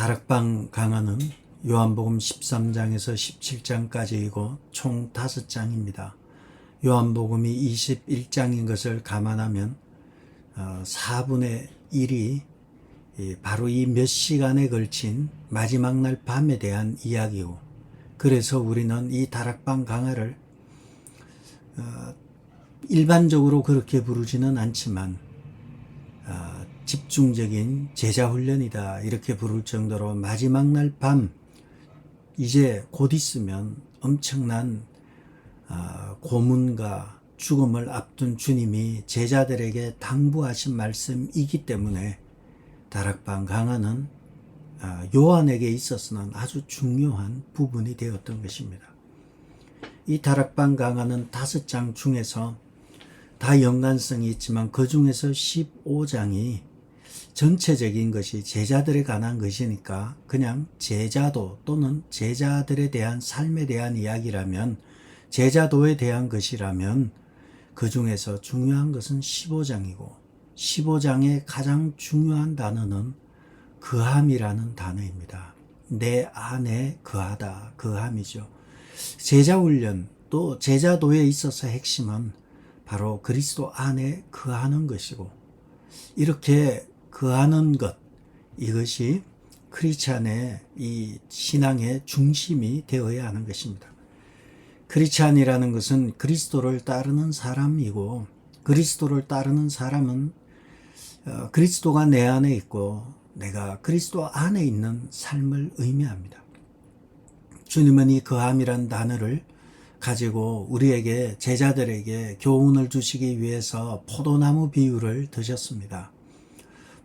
다락방 강화는 요한복음 13장에서 17장까지이고 총 5장입니다. 요한복음이 21장인 것을 감안하면 4분의 1이 바로 이 몇 시간에 걸친 마지막 날 밤에 대한 이야기고, 그래서 우리는 이 다락방 강화를 일반적으로 그렇게 부르지는 않지만 집중적인 제자훈련이다 이렇게 부를 정도로 마지막 날 밤, 이제 곧 있으면 엄청난 고문과 죽음을 앞둔 주님이 제자들에게 당부하신 말씀이기 때문에 다락방 강화는 요한에게 있어서는 아주 중요한 부분이 되었던 것입니다. 이 다락방 강화는 5장 중에서 다 연관성이 있지만 그 중에서 15장이 전체적인 것이 제자들에 관한 것이니까 그냥 제자도 또는 제자들에 대한 삶에 대한 이야기라면, 제자도에 대한 것이라면 그 중에서 중요한 것은 15장이고 15장의 가장 중요한 단어는 거함이라는 단어입니다. 내 안에 거하다, 거함이죠. 제자훈련 또 제자도에 있어서 핵심은 바로 그리스도 안에 거하는 것이고, 이렇게 거하는 것, 이것이 크리스찬의 이 신앙의 중심이 되어야 하는 것입니다. 크리스찬이라는 것은 그리스도를 따르는 사람이고, 그리스도를 따르는 사람은 그리스도가 내 안에 있고 내가 그리스도 안에 있는 삶을 의미합니다. 주님은 이 거함이란 단어를 가지고 우리에게, 제자들에게 교훈을 주시기 위해서 포도나무 비유를 드셨습니다.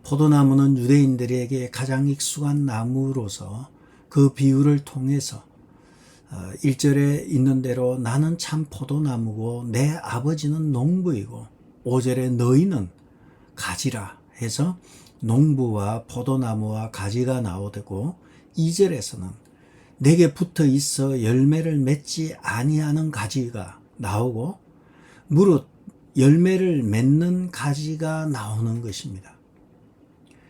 포도나무는 유대인들에게 가장 익숙한 나무로서 그 비유를 통해서 1절에 있는 대로 나는 참 포도나무고 내 아버지는 농부이고, 5절에 너희는 가지라 해서 농부와 포도나무와 가지가 나오고, 2절에서는 내게 붙어 있어 열매를 맺지 아니하는 가지가 나오고, 무릇 열매를 맺는 가지가 나오는 것입니다.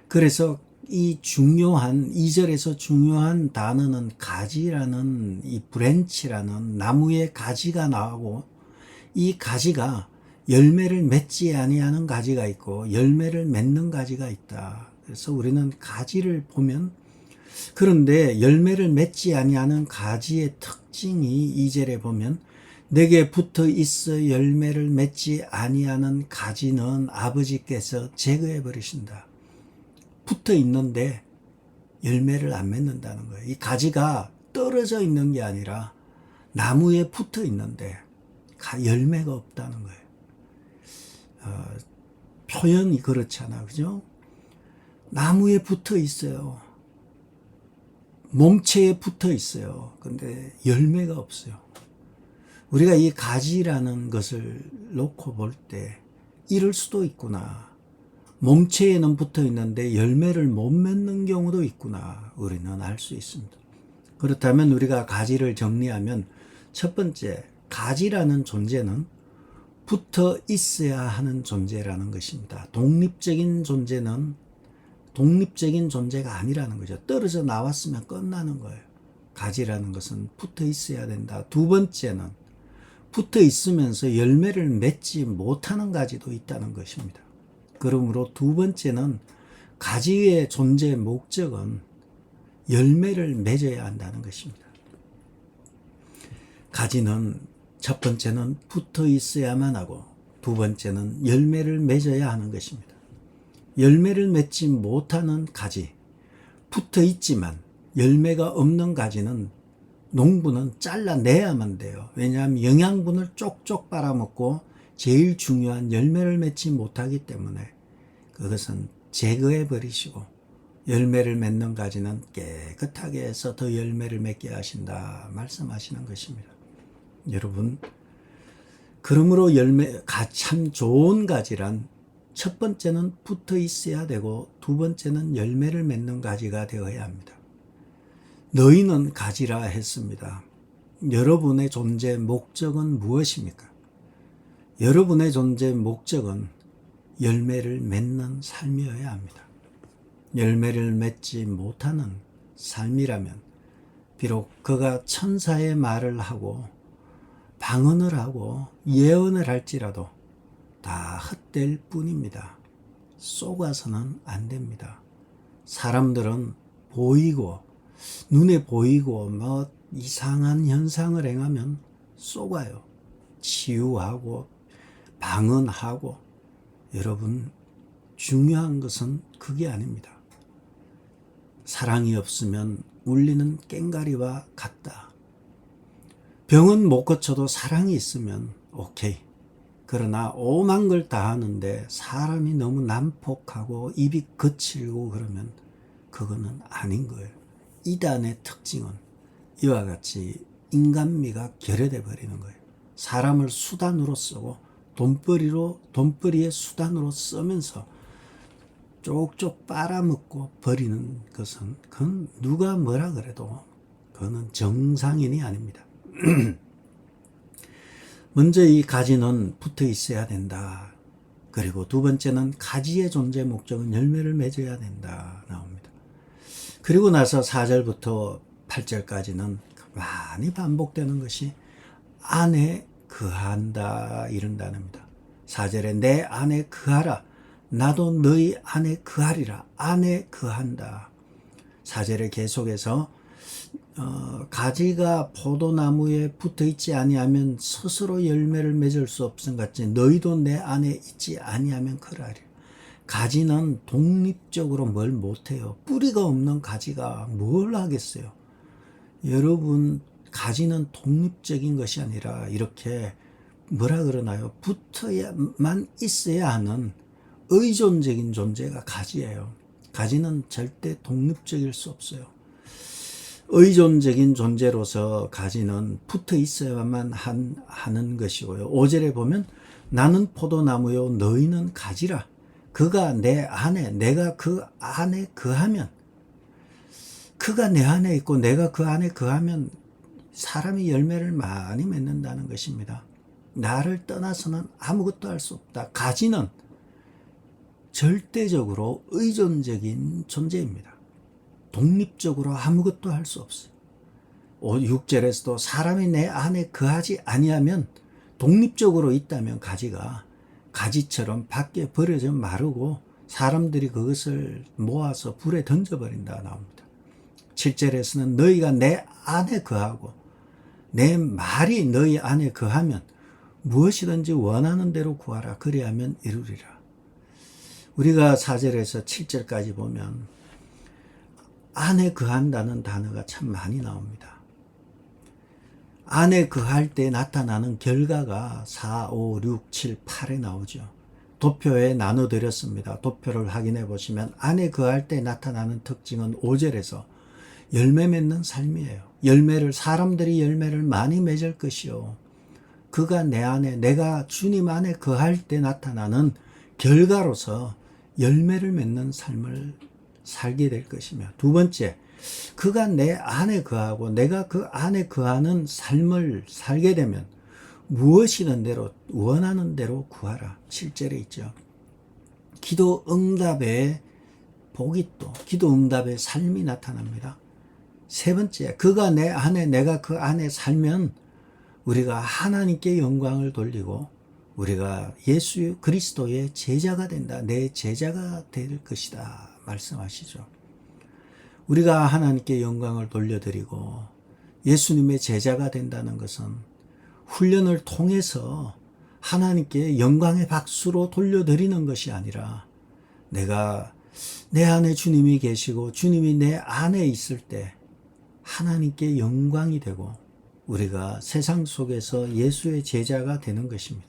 그래서 이 중요한 2절에서 중요한 단어는 가지라는, 이 브랜치라는 나무의 가지가 나오고, 이 가지가 열매를 맺지 아니하는 가지가 있고 열매를 맺는 가지가 있다. 그래서 우리는 가지를 보면, 그런데 열매를 맺지 아니하는 가지의 특징이 2절에 보면 내게 붙어 있어 열매를 맺지 아니하는 가지는 아버지께서 제거해 버리신다. 붙어 있는데 열매를 안 맺는다는 거예요. 이 가지가 떨어져 있는 게 아니라 나무에 붙어 있는데 열매가 없다는 거예요. 표현이 그렇잖아, 그죠? 나무에 붙어 있어요. 몸체에 붙어 있어요. 근데 열매가 없어요. 우리가 이 가지라는 것을 놓고 볼 때 이럴 수도 있구나. 몸체에는 붙어 있는데 열매를 못 맺는 경우도 있구나. 우리는 알 수 있습니다. 그렇다면 우리가 가지를 정리하면, 첫 번째, 가지라는 존재는 붙어 있어야 하는 존재라는 것입니다. 독립적인 존재는 독립적인 존재가 아니라는 거죠. 떨어져 나왔으면 끝나는 거예요. 가지라는 것은 붙어 있어야 된다. 두 번째는 붙어 있으면서 열매를 맺지 못하는 가지도 있다는 것입니다. 그러므로 두 번째는 가지의 존재 목적은 열매를 맺어야 한다는 것입니다. 가지는 첫 번째는 붙어 있어야만 하고, 두 번째는 열매를 맺어야 하는 것입니다. 열매를 맺지 못하는 가지, 붙어 있지만 열매가 없는 가지는 농부는 잘라내야만 돼요. 왜냐하면 영양분을 쪽쪽 빨아먹고 제일 중요한 열매를 맺지 못하기 때문에 그것은 제거해 버리시고, 열매를 맺는 가지는 깨끗하게 해서 더 열매를 맺게 하신다 말씀하시는 것입니다. 여러분, 그러므로 참 좋은 가지란 첫 번째는 붙어 있어야 되고 두 번째는 열매를 맺는 가지가 되어야 합니다. 너희는 가지라 했습니다. 여러분의 존재 목적은 무엇입니까? 여러분의 존재 목적은 열매를 맺는 삶이어야 합니다. 열매를 맺지 못하는 삶이라면 비록 그가 천사의 말을 하고 방언을 하고 예언을 할지라도 다 헛될 뿐입니다. 속아서는 안 됩니다. 사람들은 보이고 눈에 보이고 뭐 이상한 현상을 행하면 속아요. 치유하고 방언하고. 여러분, 중요한 것은 그게 아닙니다. 사랑이 없으면 울리는 꽹과리와 같다. 병은 못 고쳐도 사랑이 있으면 오케이. 그러나 오만 걸 다 하는데 사람이 너무 난폭하고 입이 거칠고 그러면 그거는 아닌 거예요. 이단의 특징은 이와 같이 인간미가 결여돼 버리는 거예요. 사람을 수단으로 쓰고 돈벌이의 수단으로 쓰면서 쪽쪽 빨아먹고 버리는 것은 그건 누가 뭐라 그래도 그거는 정상인이 아닙니다. 먼저 이 가지는 붙어 있어야 된다. 그리고 두 번째는 가지의 존재 목적은 열매를 맺어야 된다 나옵니다. 그리고 나서 4절부터 8절까지는 많이 반복되는 것이 안에 거한다 이런 단어입니다. 4절에 내 안에 거하라. 나도 너희 안에 거하리라. 안에 거한다. 4절에 계속해서 가지가 포도나무에 붙어 있지 아니하면 스스로 열매를 맺을 수 없음 같이 너희도 내 안에 있지 아니하면 그러하리라. 가지는 독립적으로 뭘 못해요. 뿌리가 없는 가지가 뭘 하겠어요. 여러분, 가지는 독립적인 것이 아니라 이렇게 뭐라 그러나요? 붙어야만 있어야 하는 의존적인 존재가 가지예요. 가지는 절대 독립적일 수 없어요. 의존적인 존재로서 가지는 붙어 있어야만 하는 것이고요. 5절에 보면 나는 포도나무요 너희는 가지라. 그가 내 안에 내가 그 안에 거하면 그가 내 안에 있고 내가 그 안에 거하면 사람이 열매를 많이 맺는다는 것입니다. 나를 떠나서는 아무것도 할 수 없다. 가지는 절대적으로 의존적인 존재입니다. 독립적으로 아무것도 할 수 없어요. 6절에서도 사람이 내 안에 거하지 아니하면 독립적으로 있다면 가지가 가지처럼 밖에 버려져 마르고 사람들이 그것을 모아서 불에 던져버린다 나옵니다. 7절에서는 너희가 내 안에 거하고 내 말이 너희 안에 거하면 무엇이든지 원하는 대로 구하라. 그리하면 이루리라. 우리가 4절에서 7절까지 보면 안에 거한다는 단어가 참 많이 나옵니다. 안에 거할 때 나타나는 결과가 4, 5, 6, 7, 8에 나오죠. 도표에 나눠드렸습니다. 도표를 확인해 보시면 안에 거할 때 나타나는 특징은 5절에서 열매 맺는 삶이에요. 사람들이 열매를 많이 맺을 것이요. 그가 내 안에, 내가 주님 안에 거할 때 나타나는 결과로서 열매를 맺는 삶을 살게 될 것이며, 두 번째, 그가 내 안에 거하고 내가 그 안에 거하는 삶을 살게 되면 무엇이든 대로 원하는 대로 구하라. 7절에 있죠. 기도 응답의 복이 또 기도 응답의 삶이 나타납니다. 세 번째, 그가 내 안에 내가 그 안에 살면 우리가 하나님께 영광을 돌리고 우리가 예수 그리스도의 제자가 된다. 내 제자가 될 것이다 말씀하시죠. 우리가 하나님께 영광을 돌려드리고 예수님의 제자가 된다는 것은 훈련을 통해서 하나님께 영광의 박수로 돌려드리는 것이 아니라 내가 내 안에 주님이 계시고 주님이 내 안에 있을 때 하나님께 영광이 되고 우리가 세상 속에서 예수의 제자가 되는 것입니다.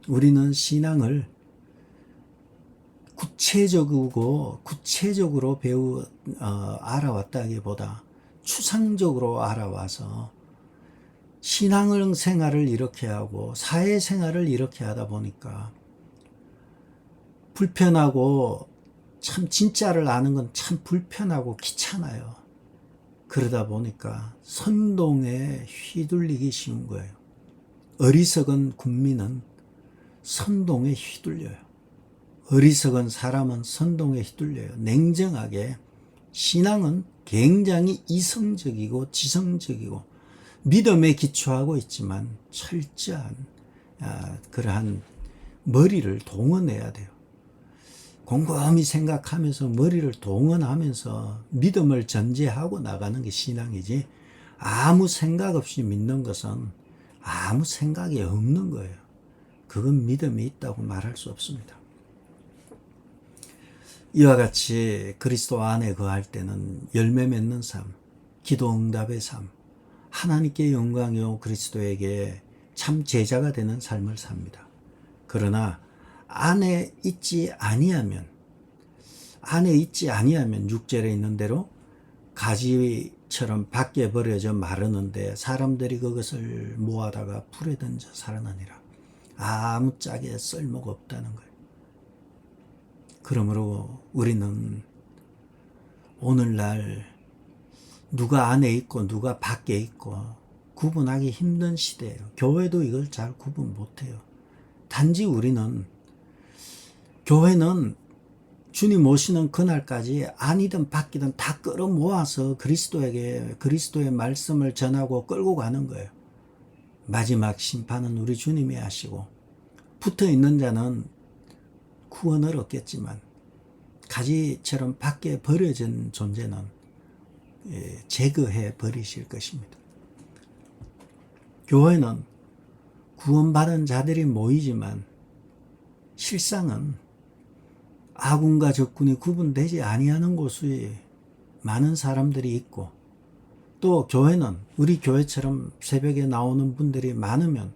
우리는 신앙을 구체적으로 알아왔다기보다 추상적으로 알아와서 신앙생활을 이렇게 하고 사회생활을 이렇게 하다 보니까 불편하고 참 진짜를 아는 건 참 불편하고 귀찮아요. 그러다 보니까 선동에 휘둘리기 쉬운 거예요. 어리석은 국민은 선동에 휘둘려요. 어리석은 사람은 선동에 휘둘려요. 냉정하게 신앙은 굉장히 이성적이고 지성적이고 믿음에 기초하고 있지만 철저한 그러한 머리를 동원해야 돼요. 곰곰이 생각하면서 머리를 동원하면서 믿음을 전제하고 나가는 게 신앙이지, 아무 생각 없이 믿는 것은 아무 생각이 없는 거예요. 그건 믿음이 있다고 말할 수 없습니다. 이와 같이 그리스도 안에 거할 때는 열매 맺는 삶, 기도 응답의 삶, 하나님께 영광이요 그리스도에게 참 제자가 되는 삶을 삽니다. 그러나 안에 있지 아니하면 6절에 있는 대로 가지처럼 밖에 버려져 마르는데 사람들이 그것을 모아다가 불에 던져 살아나니라. 아무짝에 쓸모가 없다는 거예요. 그러므로 우리는 오늘날 누가 안에 있고 누가 밖에 있고 구분하기 힘든 시대예요. 교회도 이걸 잘 구분 못해요. 단지 우리는, 교회는 주님 오시는 그날까지 안이든 밖이든 다 끌어모아서 그리스도의 말씀을 전하고 끌고 가는 거예요. 마지막 심판은 우리 주님이 하시고 붙어 있는 자는 구원을 얻겠지만 가지처럼 밖에 버려진 존재는 제거해 버리실 것입니다. 교회는 구원받은 자들이 모이지만 실상은 아군과 적군이 구분되지 아니하는 곳에 많은 사람들이 있고, 또 교회는 우리 교회처럼 새벽에 나오는 분들이 많으면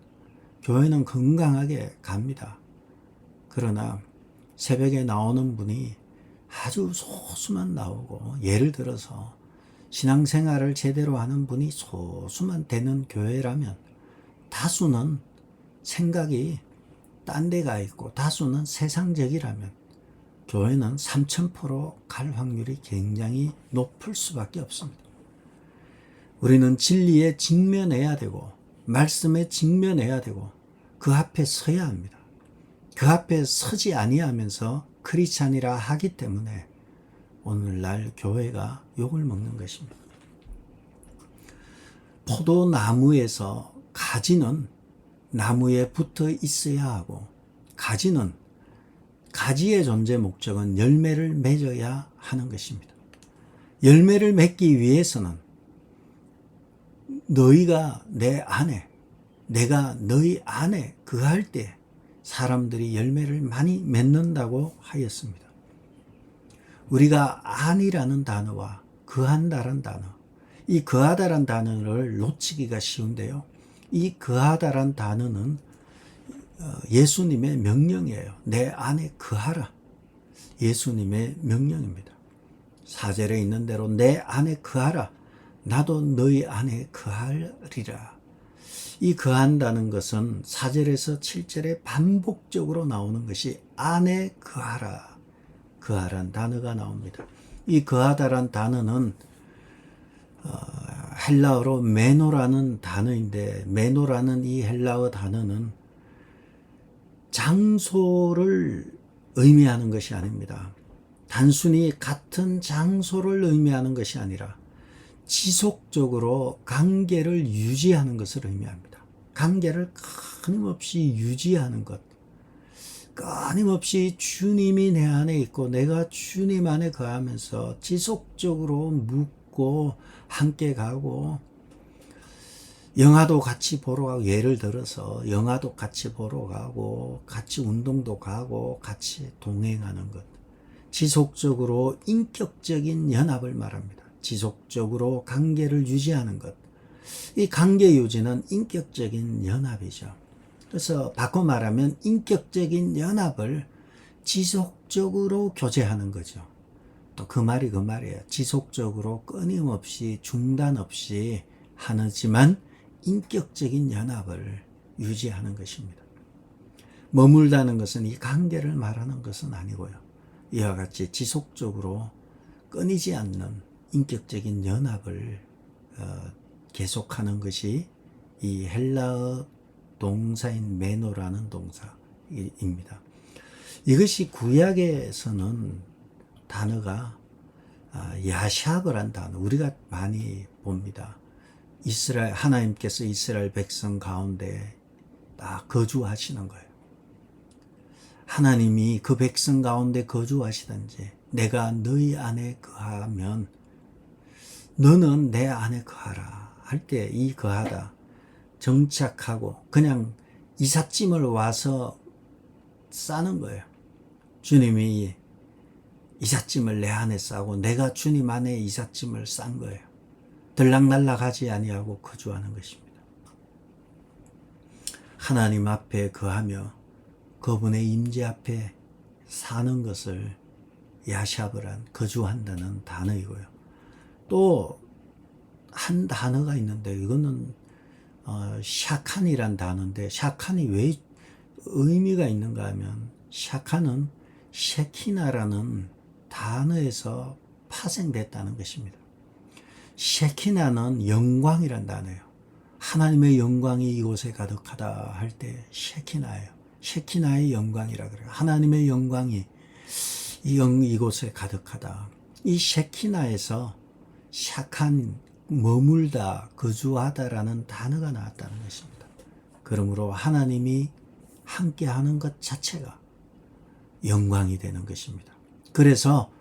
교회는 건강하게 갑니다. 그러나 새벽에 나오는 분이 아주 소수만 나오고, 예를 들어서 신앙생활을 제대로 하는 분이 소수만 되는 교회라면 다수는 생각이 딴 데가 있고 다수는 세상적이라면 교회는 3000% 갈 확률이 굉장히 높을 수밖에 없습니다. 우리는 진리에 직면해야 되고 말씀에 직면해야 되고 그 앞에 서야 합니다. 그 앞에 서지 아니하면서 크리스찬이라 하기 때문에 오늘날 교회가 욕을 먹는 것입니다. 포도나무에서 가지는 나무에 붙어 있어야 하고, 가지의 존재 목적은 열매를 맺어야 하는 것입니다. 열매를 맺기 위해서는 너희가 내 안에, 내가 너희 안에 거할 때 사람들이 열매를 많이 맺는다고 하였습니다. 우리가 안이라는 단어와 거한다란 단어, 이 거하다란 단어를 놓치기가 쉬운데요. 이 거하다란 단어는 예수님의 명령이에요. 내 안에 거하라. 예수님의 명령입니다. 4절에 있는 대로 내 안에 거하라. 나도 너희 안에 거하리라. 이 거한다는 것은 4절에서 7절에 반복적으로 나오는 것이 안에 거하라. 거하란 단어가 나옵니다. 이 거하다란 단어는 헬라어로 메노라는 단어인데, 메노라는 이 헬라어 단어는 장소를 의미하는 것이 아닙니다. 단순히 같은 장소를 의미하는 것이 아니라 지속적으로 관계를 유지하는 것을 의미합니다. 관계를 끊임없이 유지하는 것, 끊임없이 주님이 내 안에 있고 내가 주님 안에 거하면서 지속적으로 묻고 함께 가고, 영화도 같이 보러 가고, 예를 들어서 영화도 같이 보러 가고 같이 운동도 가고 같이 동행하는 것, 지속적으로 인격적인 연합을 말합니다. 지속적으로 관계를 유지하는 것, 이 관계 유지는 인격적인 연합이죠. 그래서 바꿔 말하면 인격적인 연합을 지속적으로 교제하는 거죠. 또 그 말이 그 말이에요. 지속적으로 끊임없이 중단 없이 하지만 인격적인 연합을 유지하는 것입니다. 머물다는 것은 이 관계를 말하는 것은 아니고요. 이와 같이 지속적으로 끊이지 않는 인격적인 연합을 계속하는 것이 이 헬라어 동사인 메노라는 동사입니다. 이것이 구약에서는 단어가 야샵이란 단어 우리가 많이 봅니다. 하나님께서 이스라엘 백성 가운데 딱 거주하시는 거예요. 하나님이 그 백성 가운데 거주하시든지 내가 너희 안에 거하면 너는 내 안에 거하라 할 때 이 거하다 정착하고 그냥 이삿짐을 와서 싸는 거예요. 주님이 이삿짐을 내 안에 싸고 내가 주님 안에 이삿짐을 싼 거예요. 들락날락하지 아니하고 거주하는 것입니다. 하나님 앞에 거하며 그분의 임재 앞에 사는 것을 야샤브란 거주한다는 단어이고요. 또 한 단어가 있는데 이거는 샤칸이란 단어인데 샤칸이 왜 의미가 있는가 하면 샤칸은 셰키나라는 단어에서 파생됐다는 것입니다. 셰키나는 영광이란 단어예요. 하나님의 영광이 이곳에 가득하다 할 때 셰키나예요. 셰키나의 영광이라 그래요. 하나님의 영광이 이곳에 가득하다. 이 셰키나에서 샤칸 머물다 거주하다라는 단어가 나왔다는 것입니다. 그러므로 하나님이 함께하는 것 자체가 영광이 되는 것입니다. 그래서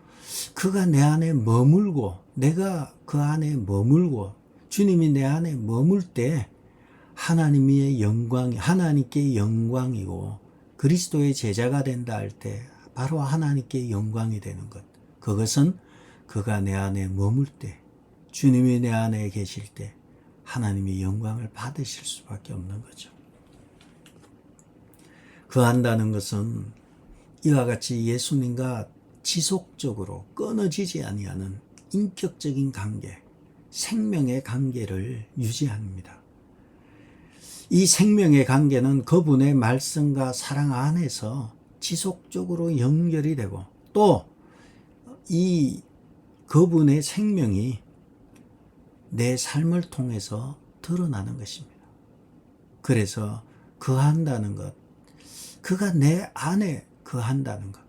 그가 내 안에 머물고 내가 그 안에 머물고 주님이 내 안에 머물 때 하나님의 영광이 하나님께 영광이고 그리스도의 제자가 된다 할 때 바로 하나님께 영광이 되는 것. 그것은 그가 내 안에 머물 때 주님이 내 안에 계실 때 하나님이 영광을 받으실 수밖에 없는 거죠. 거한다는 것은 이와 같이 예수님과 지속적으로 끊어지지 아니하는 인격적인 관계, 생명의 관계를 유지합니다. 이 생명의 관계는 그분의 말씀과 사랑 안에서 지속적으로 연결이 되고 또 이 그분의 생명이 내 삶을 통해서 드러나는 것입니다. 그래서 거한다는 것, 그가 내 안에 거한다는 것,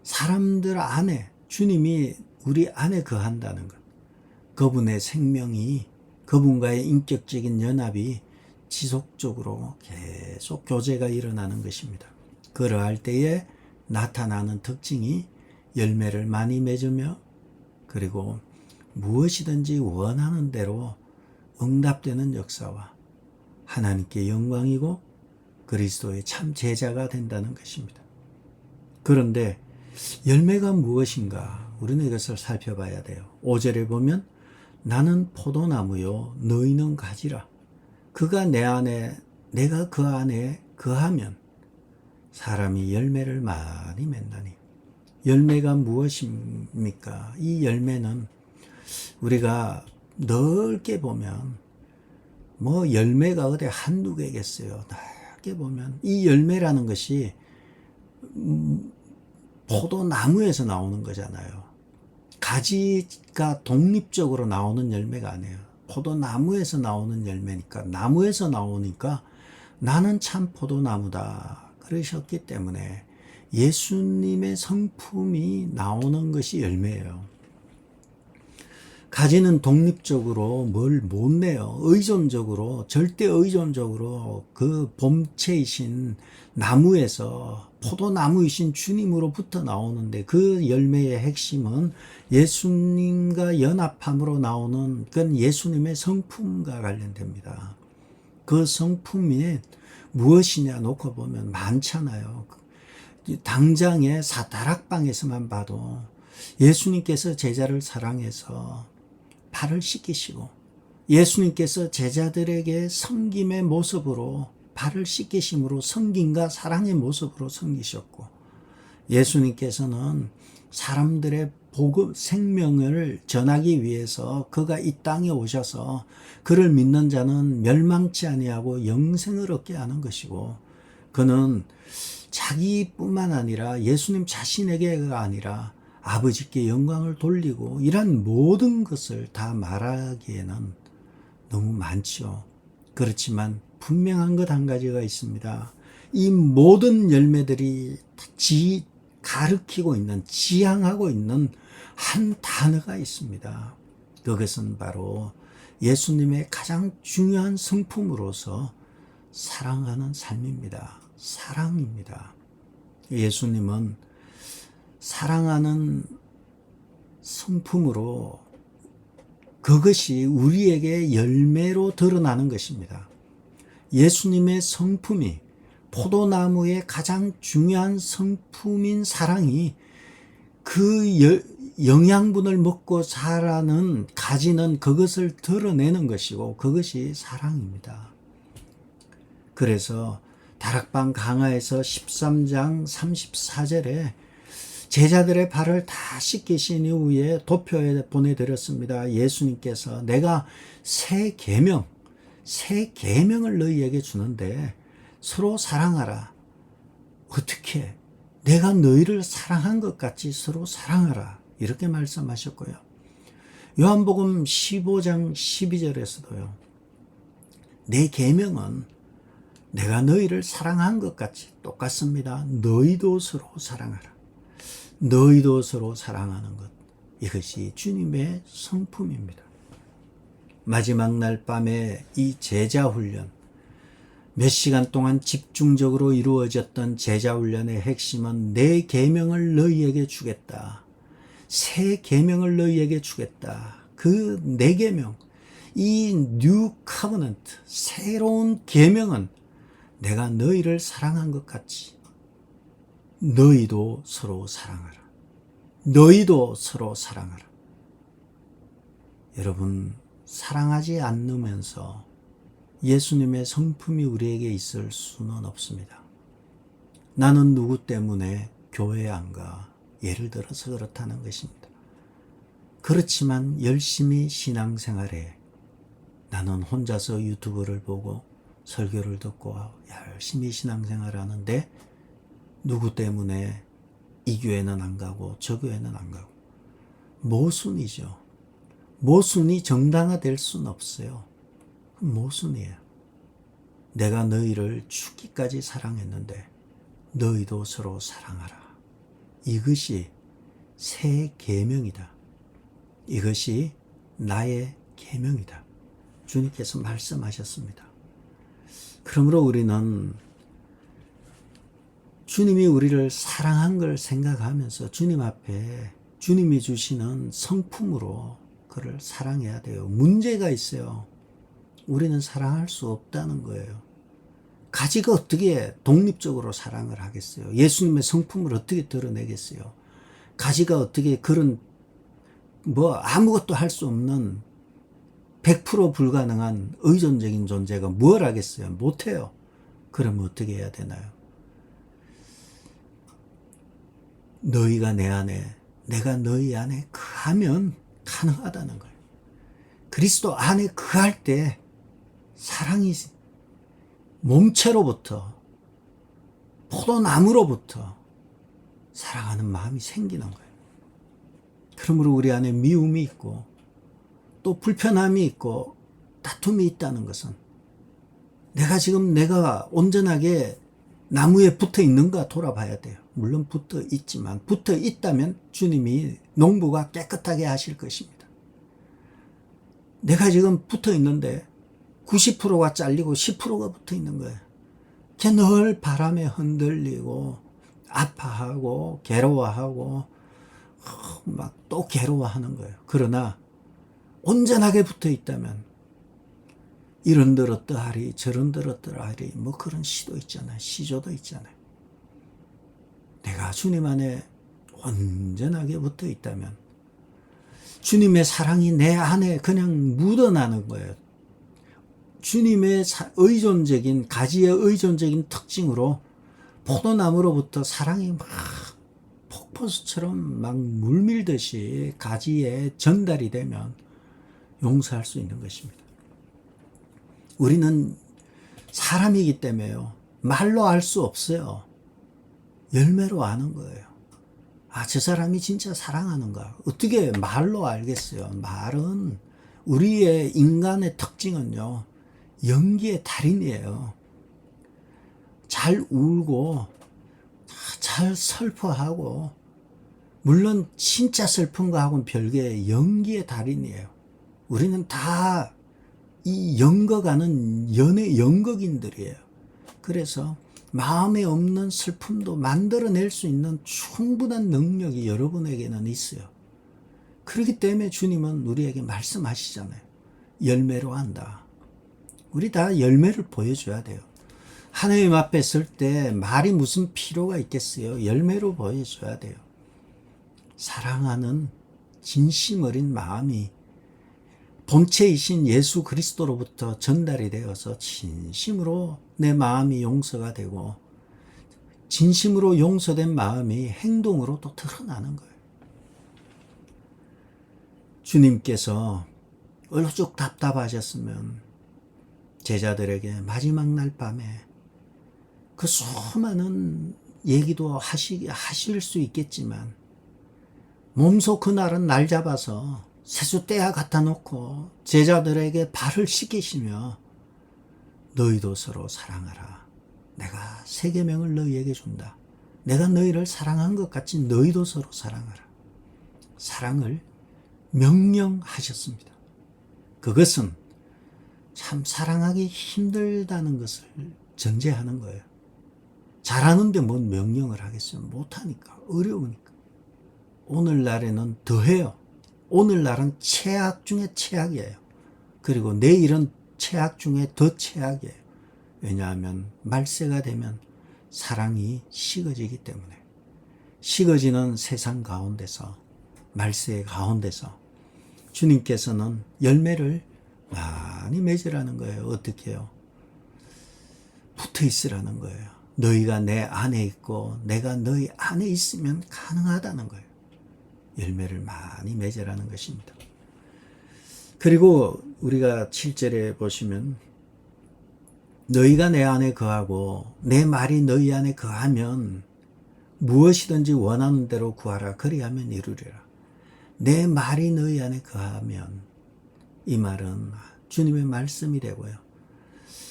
사람들 안에 주님이 우리 안에 거한다는 것, 그분의 생명이 그분과의 인격적인 연합이 지속적으로 계속 교제가 일어나는 것입니다. 그러할 때에 나타나는 특징이 열매를 많이 맺으며 그리고 무엇이든지 원하는 대로 응답되는 역사와 하나님께 영광이고 그리스도의 참 제자가 된다는 것입니다. 그런데 열매가 무엇인가? 우리는 이것을 살펴봐야 돼요. 5절에 보면 나는 포도나무요 너희는 가지라. 그가 내 안에 내가 그 안에 거하면 사람이 열매를 많이 맺나니. 열매가 무엇입니까? 이 열매는 우리가 넓게 보면 뭐 열매가 어디 한두 개겠어요. 넓게 보면 이 열매라는 것이 포도나무에서 나오는 거잖아요. 가지가 독립적으로 나오는 열매가 아니에요. 포도나무에서 나오는 열매니까 나무에서 나오니까 나는 참 포도나무다 그러셨기 때문에 예수님의 성품이 나오는 것이 열매예요. 가지는 독립적으로 뭘 못 내요. 의존적으로 절대 의존적으로 그 본체이신 나무에서 포도나무이신 주님으로부터 나오는데 그 열매의 핵심은 예수님과 연합함으로 나오는 그건 예수님의 성품과 관련됩니다. 그 성품이 무엇이냐 놓고 보면 많잖아요. 당장의 다락방에서만 봐도 예수님께서 제자를 사랑해서 발을 씻기시고 예수님께서 제자들에게 섬김의 모습으로 발을 씻기심으로 섬김과 사랑의 모습으로 섬기셨고 예수님께서는 사람들의 복음 생명을 전하기 위해서 그가 이 땅에 오셔서 그를 믿는 자는 멸망치 아니하고 영생을 얻게 하는 것이고 그는 자기뿐만 아니라 예수님 자신에게가 아니라 아버지께 영광을 돌리고 이런 모든 것을 다 말하기에는 너무 많죠. 그렇지만 분명한 것 한 가지가 있습니다. 이 모든 열매들이 가르치고 있는 지향하고 있는 한 단어가 있습니다. 그것은 바로 예수님의 가장 중요한 성품으로서 사랑하는 삶입니다. 사랑입니다. 예수님은 사랑하는 성품으로 그것이 우리에게 열매로 드러나는 것입니다. 예수님의 성품이 포도나무의 가장 중요한 성품인 사랑이 그 영양분을 먹고 자라는 가지는 그것을 드러내는 것이고 그것이 사랑입니다. 그래서 다락방 강화에서 13장 34절에 제자들의 발을 다 씻기신 이후에 도표에 보내드렸습니다. 예수님께서 내가 새 계명을 너희에게 주는데 서로 사랑하라. 어떻게? 내가 너희를 사랑한 것 같이 서로 사랑하라. 이렇게 말씀하셨고요. 요한복음 15장 12절에서도요. 내 계명은 내가 너희를 사랑한 것 같이 똑같습니다. 너희도 서로 사랑하라. 너희도 서로 사랑하는 것. 이것이 주님의 성품입니다. 마지막 날 밤에 이 제자 훈련, 몇 시간 동안 집중적으로 이루어졌던 제자 훈련의 핵심은 내 계명을 너희에게 주겠다. 새 계명을 너희에게 주겠다. 그 내 계명, 이 뉴 커버넌트, 새로운 계명은 내가 너희를 사랑한 것 같이 너희도 서로 사랑하라. 너희도 서로 사랑하라. 여러분, 사랑하지 않으면서 예수님의 성품이 우리에게 있을 수는 없습니다. 나는 누구 때문에 교회에 안 가? 예를 들어서 그렇다는 것입니다. 그렇지만 열심히 신앙생활해. 나는 혼자서 유튜브를 보고 설교를 듣고 열심히 신앙생활하는데 누구 때문에 이 교회는 안 가고 저 교회는 안 가고. 모순이죠. 모순이 정당화될 수는 없어요. 모순이에요. 내가 너희를 죽기까지 사랑했는데 너희도 서로 사랑하라. 이것이 새 계명이다. 이것이 나의 계명이다. 주님께서 말씀하셨습니다. 그러므로 우리는 주님이 우리를 사랑한 걸 생각하면서 주님 앞에 주님이 주시는 성품으로 그를 사랑해야 돼요. 문제가 있어요. 우리는 사랑할 수 없다는 거예요. 가지가 어떻게 독립적으로 사랑을 하겠어요? 예수님의 성품을 어떻게 드러내겠어요? 가지가 어떻게 그런 아무것도 할 수 없는 100% 불가능한 의존적인 존재가 뭘 하겠어요? 못해요. 그러면 어떻게 해야 되나요? 너희가 내 안에, 내가 너희 안에 거하면 가능하다는 거예요. 그리스도 안에 거할 때 사랑이 몸체로부터 포도나무로부터 사랑하는 마음이 생기는 거예요. 그러므로 우리 안에 미움이 있고 또 불편함이 있고 다툼이 있다는 것은 내가 온전하게 나무에 붙어 있는가 돌아봐야 돼요. 물론 붙어 있지만 붙어 있다면 주님이 농부가 깨끗하게 하실 것입니다. 내가 지금 붙어 있는데 90%가 잘리고 10%가 붙어 있는 거예요. 걔 늘 바람에 흔들리고 아파하고 괴로워하고 막 또 괴로워하는 거예요. 그러나 온전하게 붙어 있다면 이런들 어떠하리 저런들 어떠하리 그런 시도 있잖아요. 시조도 있잖아요. 내가 주님 안에 온전하게 붙어 있다면 주님의 사랑이 내 안에 그냥 묻어나는 거예요. 주님의 의존적인 가지의 의존적인 특징으로 포도나무로부터 사랑이 막 폭포수처럼 막 물밀듯이 가지에 전달이 되면 용서할 수 있는 것입니다. 우리는 사람이기 때문에요. 말로 알 수 없어요. 열매로 아는 거예요. 저 사람이 진짜 사랑하는가? 어떻게 말로 알겠어요? 말은 우리의 인간의 특징은요. 연기의 달인이에요. 잘 울고 잘 슬퍼하고 물론 진짜 슬픈 거하고는 별개의 연기의 달인이에요. 우리는 다 이 연거가는 연극인들이에요. 그래서 마음에 없는 슬픔도 만들어낼 수 있는 충분한 능력이 여러분에게는 있어요. 그렇기 때문에 주님은 우리에게 말씀하시잖아요. 열매로 한다. 우리 다 열매를 보여줘야 돼요. 하나님 앞에 설 때 말이 무슨 필요가 있겠어요. 열매로 보여줘야 돼요. 사랑하는 진심 어린 마음이 본체이신 예수 그리스도로부터 전달이 되어서 진심으로 내 마음이 용서가 되고 진심으로 용서된 마음이 행동으로 또 드러나는 거예요. 주님께서 얼룩 답답하셨으면 제자들에게 마지막 날 밤에 그 수많은 얘기도 하실 수 있겠지만 몸소 그날은 날 잡아서 세숫대야 갖다 놓고 제자들에게 발을 씻기시며 너희도 서로 사랑하라. 내가 새 계명을 너희에게 준다. 내가 너희를 사랑한 것 같이 너희도 서로 사랑하라. 사랑을 명령하셨습니다. 그것은 참 사랑하기 힘들다는 것을 전제하는 거예요. 잘하는데 뭔 명령을 하겠어요? 못하니까, 어려우니까. 오늘날에는 더해요. 오늘날은 최악 중에 최악이에요. 그리고 내일은 최악 중에 더 최악이에요. 왜냐하면 말세가 되면 사랑이 식어지기 때문에. 식어지는 세상 가운데서, 말세 가운데서 주님께서는 열매를 많이 맺으라는 거예요. 어떻게 해요? 붙어 있으라는 거예요. 너희가 내 안에 있고 내가 너희 안에 있으면 가능하다는 거예요. 열매를 많이 맺으라는 것입니다. 그리고 우리가 7절에 보시면 너희가 내 안에 거하고 내 말이 너희 안에 거하면 무엇이든지 원하는 대로 구하라. 그리하면 이루리라. 내 말이 너희 안에 거하면, 이 말은 주님의 말씀이 되고요.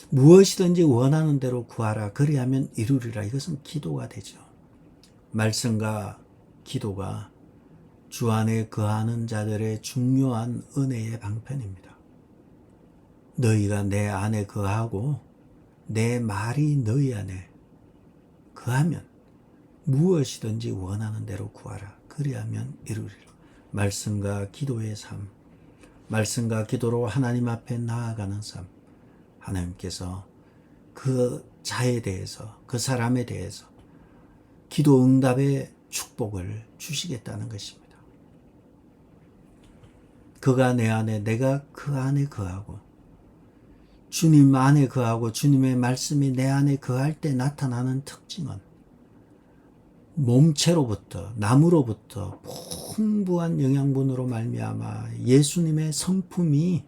무엇이든지 원하는 대로 구하라. 그리하면 이루리라. 이것은 기도가 되죠. 말씀과 기도가 주 안에 거하는 자들의 중요한 은혜의 방편입니다. 너희가 내 안에 거하고 내 말이 너희 안에 거하면 무엇이든지 원하는 대로 구하라. 그리하면 이루리라. 말씀과 기도의 삶, 말씀과 기도로 하나님 앞에 나아가는 삶, 하나님께서 그 자에 대해서, 그 사람에 대해서 기도 응답의 축복을 주시겠다는 것입니다. 그가 내 안에, 내가 그 안에 거하고 주님 안에 거하고 주님의 말씀이 내 안에 거할 때 나타나는 특징은 몸체로부터, 나무로부터 풍부한 영양분으로 말미암아 예수님의 성품이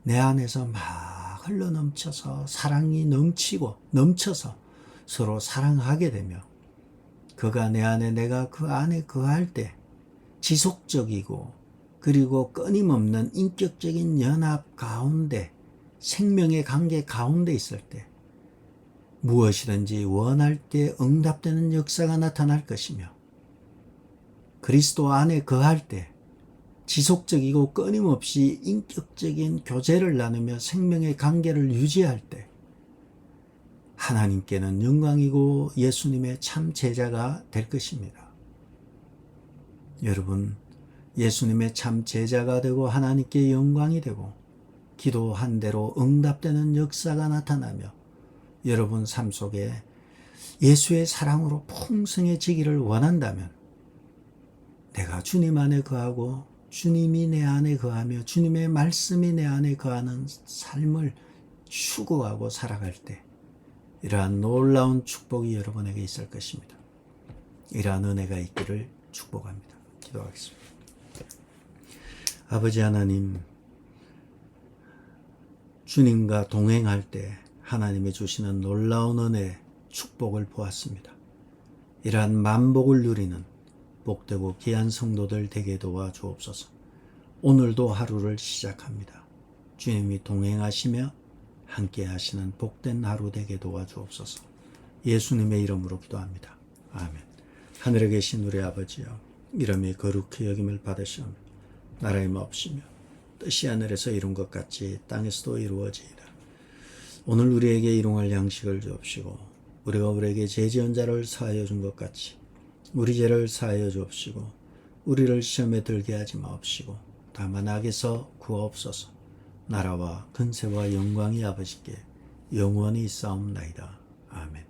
내 안에서 막 흘러넘쳐서 사랑이 넘쳐서 서로 사랑하게 되며, 그가 내 안에, 내가 그 안에 거할 때 지속적이고 그리고 끊임없는 인격적인 연합 가운데, 생명의 관계 가운데 있을 때 무엇이든지 원할 때 응답되는 역사가 나타날 것이며, 그리스도 안에 거할 때 지속적이고 끊임없이 인격적인 교제를 나누며 생명의 관계를 유지할 때 하나님께는 영광이고 예수님의 참 제자가 될 것입니다. 여러분, 예수님의 참 제자가 되고 하나님께 영광이 되고 기도한 대로 응답되는 역사가 나타나며 여러분 삶 속에 예수의 사랑으로 풍성해지기를 원한다면, 내가 주님 안에 거하고 주님이 내 안에 거하며 주님의 말씀이 내 안에 거하는 삶을 추구하고 살아갈 때 이러한 놀라운 축복이 여러분에게 있을 것입니다. 이러한 은혜가 있기를 축복합니다. 기도하겠습니다. 아버지 하나님, 주님과 동행할 때 하나님이 주시는 놀라운 은혜, 축복을 보았습니다. 이러한 만복을 누리는 복되고 귀한 성도들 되게 도와주옵소서. 오늘도 하루를 시작합니다. 주님이 동행하시며 함께 하시는 복된 하루 되게 도와주옵소서. 예수님의 이름으로 기도합니다. 아멘. 하늘에 계신 우리 아버지여, 이름이 거룩히 여김을 받으시오며 나라의 마옵시며 뜻이 하늘에서 이룬 것 같이 땅에서도 이루어지이다. 오늘 우리에게 일용할 양식을 주옵시고 우리가 우리에게 죄지은 자를 사하여 준 것 같이 우리 죄를 사하여 주옵시고 우리를 시험에 들게 하지 마옵시고 다만 악에서 구하옵소서. 나라와 근세와 영광이 아버지께 영원히 있사옵나이다. 아멘.